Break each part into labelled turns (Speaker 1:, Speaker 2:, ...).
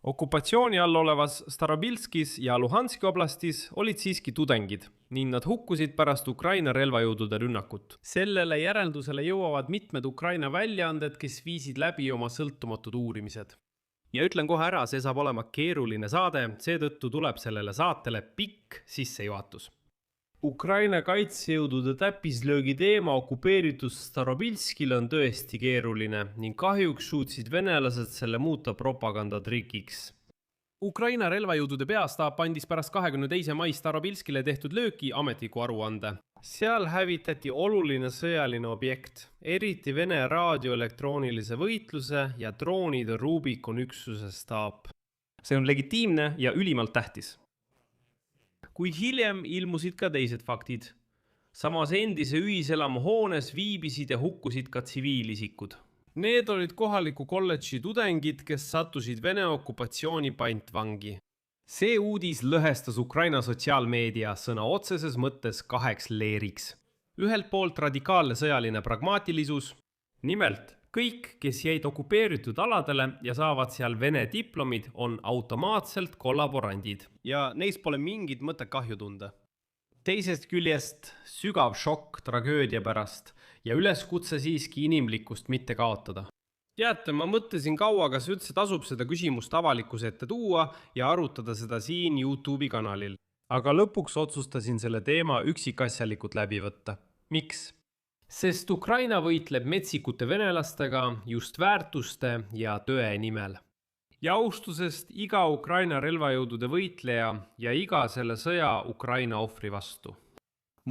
Speaker 1: Okupatsiooni all olevas Starobilskis ja Luhanski oblastis olid siiski tudengid ning nad hukkusid pärast Ukraina relvajõudude rünnakut. Sellele järeldusele jõuavad mitmed Ukraina väljaanded, kes viisid läbi oma sõltumatud uurimised. Ja ütlen kohe ära, see saab olema keeruline saade, seetõttu tuleb sellele saatele pikk sissejuhatus. Ukraina kaitsejõudude täppislöögi teema okupeeritud Starobilskil on tõesti keeruline ning kahjuks suutsid venelased selle muuta propagandatrikiks. Ukraina relvajõudude peastaap andis pärast 22. mai Starobilskile tehtud lööki ametliku aruande. Seal hävitati oluline sõjaline objekt, eriti Vene raadioelektroonilise võitluse ja droonide Rubicon üksuse staap. See on legitiimne ja ülimalt tähtis. Kuid hiljem ilmusid ka teised faktid. Samas endise ühiselamu hoones viibisid ja hukkusid ka tsiviilisikud. Need olid kohaliku kolledži tudengid, kes sattusid Vene okupatsiooni pantvangi. See uudis lõhestas Ukraina sotsiaalmeedia sõna otseses mõttes 2 leeriks. Ühelt poolt radikaalne sõjaline pragmaatilisus, nimelt kõik, kes jäid okupeeritud aladele ja saavad seal Vene diplomid, on automaatselt kollaborandid ja neist pole mingit mõtet kahju tunda. Teisest küljest sügav šokk tragöödia pärast ja üleskutse siiski inimlikkust mitte kaotada. Teate, ma mõtlesin kaua, kas üldse tasub seda küsimust avalikkuse ette tuua ja arutada seda siin YouTube'i kanalil. Aga lõpuks otsustasin selle teema üksikasjalikult läbi võtta. Miks? Sest Ukraina võitleb metsikute venelastega just väärtuste ja tõe nimel. Ja austusest iga Ukraina relvajõudude võitleja ja iga selle sõja Ukraina ohvri vastu.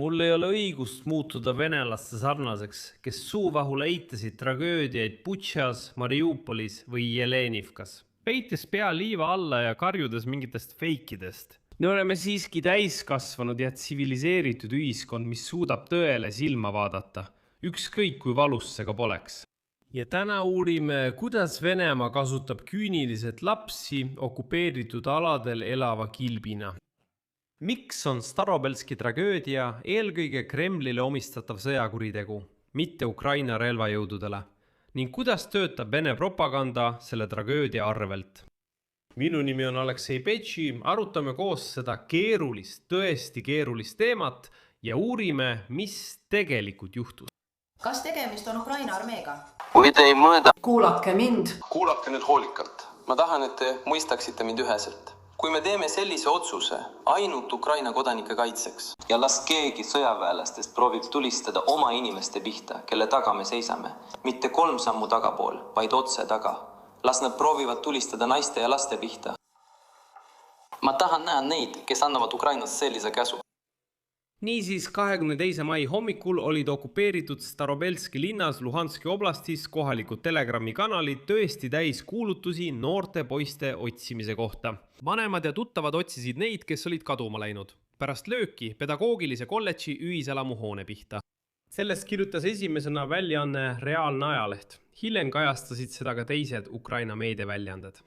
Speaker 1: Mul ei ole õigust muutuda venelaste sarnaseks, kes suuvahul eitasid tragöödiaid Butšas, Mariupolis või Jelenivkas. Peites pea liiva alla ja karjudes mingitest feikidest. Me oleme siiski täiskasvanud ja tsiviliseeritud ühiskond, mis suudab tõele silma vaadata. Ükskõik kui valus see ka poleks. Ja täna uurime, kuidas Venemaa kasutab küüniliselt lapsi okupeeritud aladel elava kilbina. Miks on Starobelski tragöödia eelkõige Kremlile omistatav sõjakuritegu, mitte Ukraina relvajõududele? Ning kuidas töötab Vene propaganda selle tragöödia arvelt? Minu nimi on Aleksei Petši, arutame koos seda keerulist, tõesti keerulist teemat ja uurime, mis tegelikult juhtus.
Speaker 2: Kas tegemist on Ukraina armeega?
Speaker 3: Kui te ei mõõda...
Speaker 2: Kuulake mind.
Speaker 3: Kuulake nüüd hoolikalt. Ma tahan, et te mõistaksite mind üheselt. Kui me teeme sellise otsuse ainult Ukraina kodanike kaitseks ja las keegi sõjaväelastest proovib tulistada oma inimeste pihta, kelle taga me seisame, mitte 3 sammu tagapool, vaid otse taga. Las nad proovivad tulistada naiste ja laste pihta. Ma tahan näha neid, kes annavad Ukrainas sellise käsu.
Speaker 1: Niisiis 22. mai hommikul olid okupeeritud Starobelski linnas Luhanski oblastis kohalikud Telegrami kanalid tõesti täis kuulutusi noorte poiste otsimise kohta. Vanemad ja tuttavad otsisid neid, kes olid kaduma läinud. Pärast lööki pedagoogilise kolledži ühiselamu hoone pihta. Sellest kirjutas esimesena väljaanne Reaalne ajaleht. Hiljem kajastasid seda ka teised Ukraina meediaväljaanded.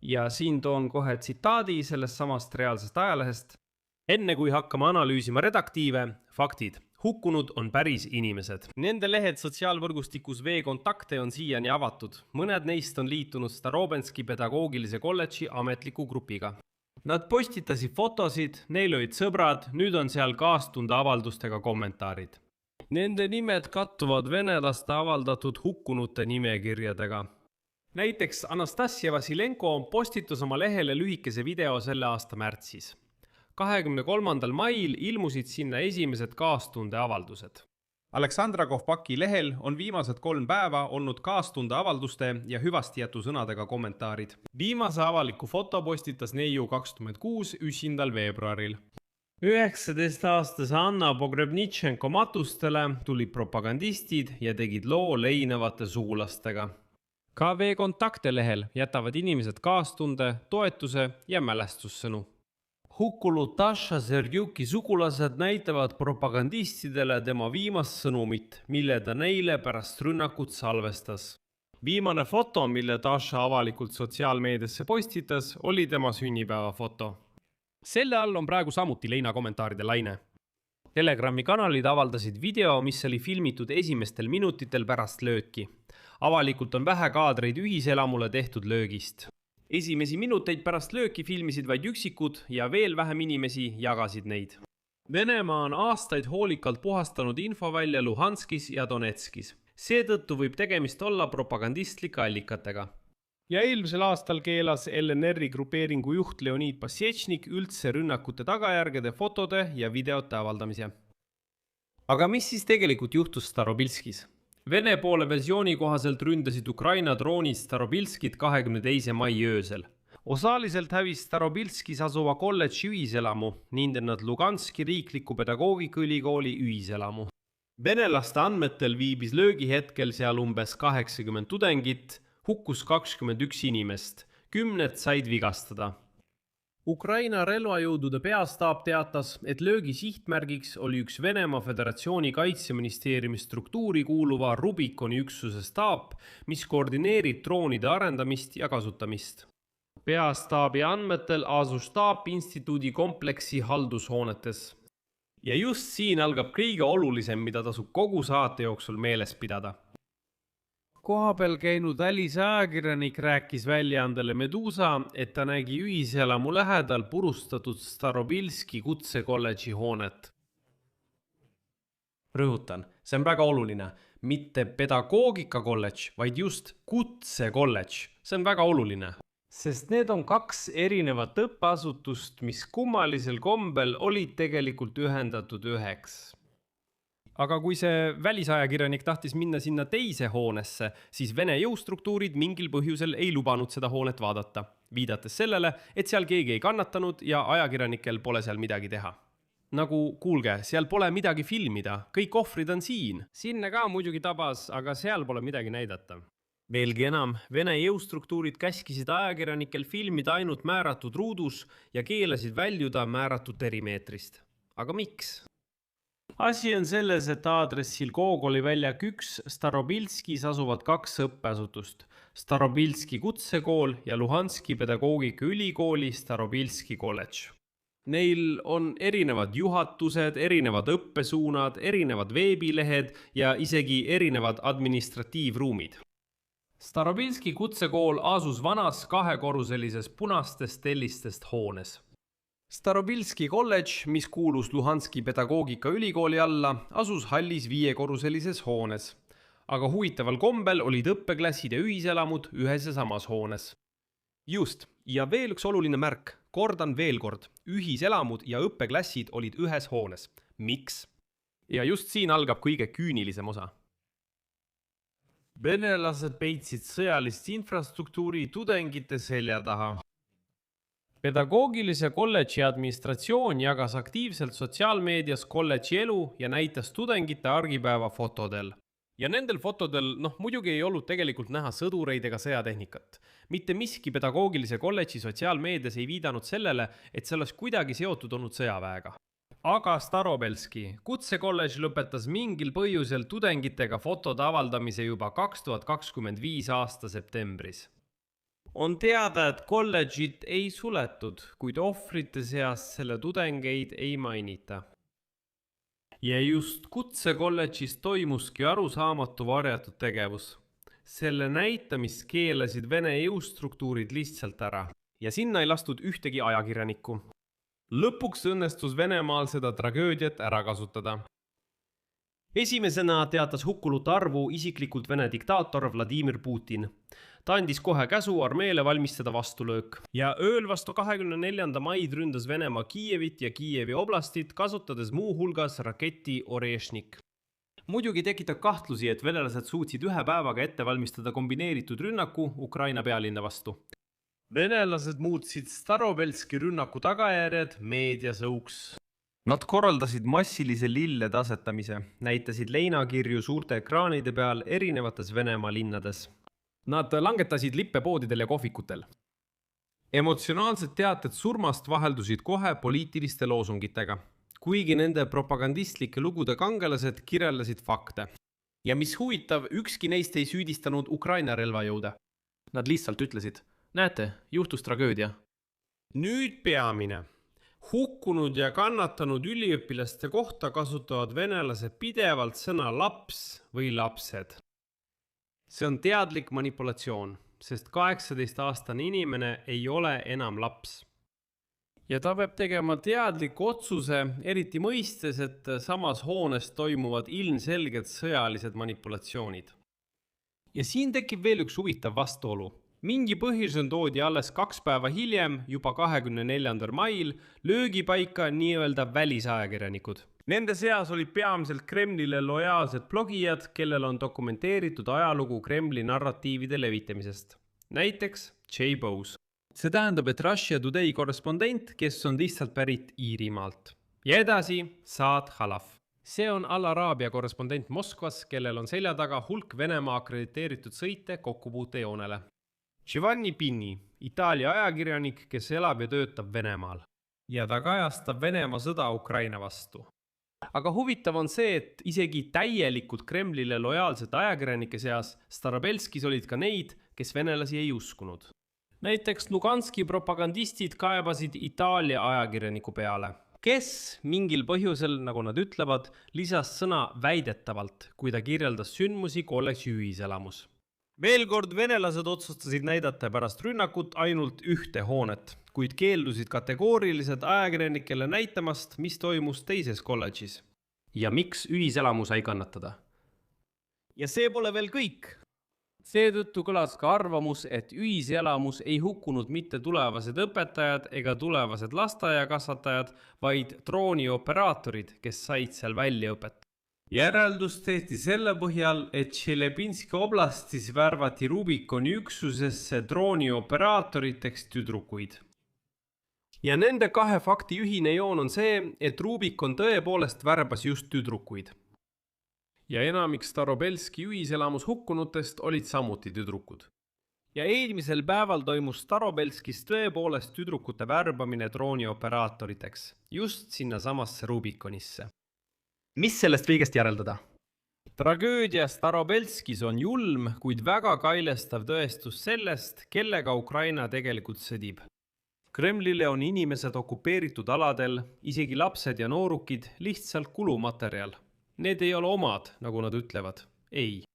Speaker 1: Ja siin toon kohe tsitaadi sellest samast reaalsest ajalehest. Enne kui hakkame analüüsima redaktiive, faktid. Hukkunud on päris inimesed. Nende lehed sotsiaalvõrgustikus V-kontakte on siiani avatud. Mõned neist on liitunud Starobenski pedagoogilise kolledži ametliku grupiga. Nad postitasid fotosid, neil olid sõbrad, nüüd on seal kaastunde avaldustega kommentaarid. Nende nimed kattuvad venelaste avaldatud hukkunute nimekirjadega. Näiteks Anastasia Vasilenko postitas oma lehele lühikese video selle aasta märtsis. 23. mail ilmusid sinna esimesed kaastunde avaldused. Aleksandra Kovpaki lehel on viimased 3 päeva olnud kaastunde avalduste ja hüvastijätu sõnadega kommentaarid. Viimase avaliku foto postitas neiu 26. 9. veebruaril. 19-aastase Anna Pogrebnitšenko matustele tulid propagandistid ja tegid loo leinevate sugulastega. Ka V-kontakte lehel jätavad inimesed kaastunde, toetuse ja mälestussõnu. Hukkunud Tasha Serjuki sugulased näitavad propagandistidele tema viimast sõnumit, mille ta neile pärast rünnakut salvestas. Viimane foto, mille Tasha avalikult sotsiaalmeediasse postitas, oli tema sünnipäeva foto. Selle all on praegu samuti leina kommentaaride laine. Telegrami kanalid avaldasid video, mis oli filmitud esimestel minutitel pärast lööki. Avalikult on vähe kaadreid ühiselamule tehtud löögist. Esimesi minuteid pärast lööki filmisid vaid üksikud ja veel vähem inimesi jagasid neid. Venemaa on aastaid hoolikalt puhastanud infovälja Luhanskis ja Donetskis. Seetõttu võib tegemist olla propagandistlike allikatega. Ja eelmisel aastal keelas LNR-i grupeeringu juht Leonid Pasječnik üldse rünnakute tagajärgede fotode ja videote avaldamise. Aga mis siis tegelikult juhtus Starobilskis? Vene poole versiooni kohaselt ründasid Ukraina droonid Starobilskit 22. mai öösel. Osaliselt hävis Starobilskis asuva kolledži ühiselamu, nad Luganski riikliku pedagoogikaülikooli ühiselamu. Venelaste andmetel viibis löögi hetkel seal umbes 80 tudengit, hukkus 21 inimest, 10 said vigastada. Ukraina relvajõudude peastaap teatas, et löögi sihtmärgiks oli üks Venemaa Föderatsiooni kaitseministeeriumi struktuuri kuuluva Rubikoni üksuse staap, mis koordineerib droonide arendamist ja kasutamist. Peastaabi andmetel asus staap instituudi kompleksi haldushoonetes. Ja just siin algab kõige olulisem, mida tasub kogu saate jooksul meeles pidada. Kohapeal käinud välisajakirjanik rääkis väljaandele Medusa, et ta nägi ühiselamu lähedal purustatud Starobilski kutsekolledži hoonet. Rõhutan, see on väga oluline, mitte pedagoogikakolledž, vaid just kutsekolledž. See on väga oluline, sest need on 2 erinevat õppeasutust, mis kummalisel kombel olid tegelikult ühendatud üheks. Aga kui see välisajakirjanik tahtis minna sinna teise hoonesse, siis Vene jõustruktuurid mingil põhjusel ei lubanud seda hoonet vaadata, viidates sellele, et seal keegi ei kannatanud ja ajakirjanikel pole seal midagi teha. Nagu kuulge, seal pole midagi filmida, kõik ohvrid on siin. Sinna ka muidugi tabas, aga seal pole midagi näidata. Veelgi enam, Vene jõustruktuurid käskisid ajakirjanikel filmida ainult määratud ruudus ja keelasid väljuda määratud perimeetrist. Aga miks? Asi on selles, et aadressil Gogoli väljak 1 Starobilskis asuvad 2 õppeasutust. Starobilski kutsekool ja Luhanski pedagoogikaülikooli Starobilski kolledž. Neil on erinevad juhatused, erinevad õppesuunad, erinevad veebilehed ja isegi erinevad administratiivruumid. Starobilski kutsekool asus vanas 2-korruselises punastest tellistest hoones. Starobilski kolledž, mis kuulus Luhanski pedagoogikaülikooli alla, asus hallis 5-korruselises hoones. Aga huvitaval kombel olid õppeklassid ja ühiselamud ühes ja samas hoones. Just, ja veel üks oluline märk, kordan veel kord, ühiselamud ja õppeklassid olid ühes hoones. Miks? Ja just siin algab kõige küünilisem osa. Venelased peitsid sõjalist infrastruktuuri tudengite selja taha. Pedagoogilise kolledži administratsioon jagas aktiivselt sotsiaalmeedias kolledži elu ja näitas tudengite argipäeva fotodel. Ja nendel fotodel, muidugi ei olnud tegelikult näha sõdureid ega sõjatehnikat. Mitte miski pedagoogilise kolledži sotsiaalmeedias ei viidanud sellele, et see oleks kuidagi seotud olnud sõjaväega. Aga Starobelski kutsekolledž lõpetas mingil põhjusel tudengitega fotode avaldamise juba 2025 aasta septembris. On teada, et kolledžit ei suletud, kuid ohvrite seas selle tudengeid ei mainita. Ja just kutsekolledžis toimuski arusaamatu varjatud tegevus. Selle näitamist keelasid Vene jõustruktuurid lihtsalt ära ja sinna ei lastud ühtegi ajakirjanikku. Lõpuks õnnestus Venemaal seda tragöödiat ära kasutada. Esimesena teatas hukkunute arvu isiklikult Vene diktaator Vladimir Putin. Ta andis kohe käsu armeele valmistada vastulöök. Ja ööl vastu 24. maid ründas Venemaa Kiievit ja Kiievi oblastit, kasutades muu hulgas raketi Orešnik. Muidugi tekitab kahtlusi, et venelased suutsid 1 päevaga ette valmistada kombineeritud rünnaku Ukraina pealinna vastu. Venelased muutsid Starobelski rünnaku tagajärjed meediasõuks. Nad korraldasid massilise lillede asetamise, näitasid leinakirju suurte ekraanide peal erinevates Venemaa linnades. Nad langetasid lippe poodidel ja kohvikutel. Emotsionaalsed teated surmast vaheldusid kohe poliitiliste loosungitega, kuigi nende propagandistlike lugude kangelased kirjeldasid fakte. Ja mis huvitav, ükski neist ei süüdistanud Ukraina relvajõude. Nad lihtsalt ütlesid, näete, juhtus tragöödia. Nüüd peamine. Hukkunud ja kannatanud üliõpilaste kohta kasutavad venelased pidevalt sõna laps või lapsed. See on teadlik manipulatsioon. sest 18-aastane inimene ei ole enam laps. Ja ta peab tegema teadliku otsuse, eriti mõistes, et samas hoones toimuvad ilmselged sõjalised manipulatsioonid. Ja siin tekib veel üks huvitav vastuolu. Mingi põhjusel toodi alles 2 päeva hiljem, juba 24. mail, löögipaika nii-öelda välisajakirjanikud. Nende seas olid peamiselt Kremlile lojaalsed blogijad, kellel on dokumenteeritud ajalugu Kremli narratiivide levitamisest. Näiteks Jay Bowes. See tähendab, et Russia Today korrespondent, kes on lihtsalt pärit Iirimaalt. Ja edasi Saad Khalaf. See on Al-Araabia korrespondent Moskvas, kellel on selja taga hulk Venemaa akrediteeritud sõite kokkupuutejoonele. Giovanni Pinni, Itaalia ajakirjanik, kes elab ja töötab Venemaal. Ja ta kajastab Venemaa sõda Ukraina vastu. Aga huvitav on see, et isegi täielikult Kremlile lojaalsete ajakirjanike seas Starobelskis olid ka neid, kes venelasi ei uskunud. Näiteks Luganski propagandistid kaebasid Itaalia ajakirjaniku peale, kes mingil põhjusel, nagu nad ütlevad, lisas sõna väidetavalt, kui ta kirjeldas sündmusi kolledži ühiselamus. Veel kord venelased otsustasid näidata pärast rünnakut ainult ühte hoonet, kuid keeldusid kategooriliselt ajakirjanikele näitamast, mis toimus teises kolledžis. Ja miks ühiselamu sai kannatada? Ja see pole veel kõik. Seetõttu kõlas ka arvamus, et ühiselamus ei hukkunud mitte tulevased õpetajad ega tulevased lasteaiakasvatajad, vaid droonioperaatorid, kes said seal välja õpetada. Järeldus tehti selle põhjal, et Tšeljabinski oblastis värvati Rubikoni üksusesse droonioperaatoriteks tüdrukuid. Ja nende 2 fakti ühine joon on see, et Rubikon tõepoolest värbas just tüdrukuid. Ja enamik Starobelski ühiselamus hukkunutest olid samuti tüdrukud. Ja eelmisel päeval toimus Starobelskis tõepoolest tüdrukute värbamine droonioperaatoriteks, just sinna samasse Rubikonisse. Mis sellest kõigest järeldada? Tragöödia Starobelskis on julm, kuid väga kailestav tõestus sellest, kellega Ukraina tegelikult sõdib. Kremlile on inimesed okupeeritud aladel, isegi lapsed ja noorukid, lihtsalt kulumaterjal. Need ei ole omad, nagu nad ütlevad. Ei.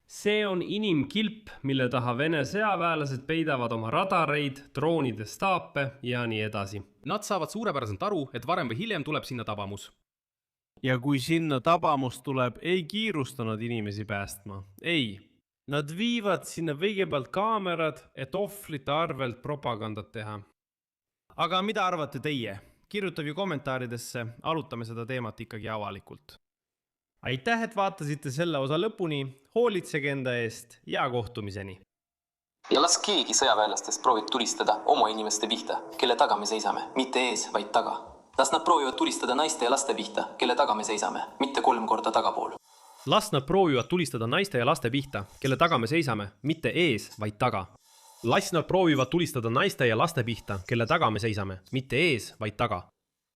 Speaker 1: See on inimkilp, mille taha Vene sõjaväelased peidavad oma radareid, droonide staape ja nii edasi. Nad saavad suurepäraselt aru, et varem või hiljem tuleb sinna tabamus. Ja kui sinna tabamus tuleb, ei kiirusta nad inimesi päästma. Ei. Nad viivad sinna kõigepealt kaamerad, et ohvrite arvelt propagandat teha. Aga mida arvate teie? Kirjutage kommentaaridesse, arutame seda teemat ikkagi avalikult. Aitäh, et vaatasite selle osa lõpuni, hoolitsege enda eest ja kohtumiseni.
Speaker 3: Ja las keegi sõjaväelastest proovib tulistada oma inimeste pihta, kelle taga me seisame, mitte ees, vaid taga. Las nad proovivad tulistada naiste ja laste pihta, kelle taga me seisame, mitte 3 korda tagapool.
Speaker 1: Las nad proovivad tulistada naiste ja laste pihta, kelle taga me seisame, mitte ees, vaid taga. Las nad proovivad tulistada naiste ja laste pihta, kelle taga me seisame, mitte ees, vaid taga.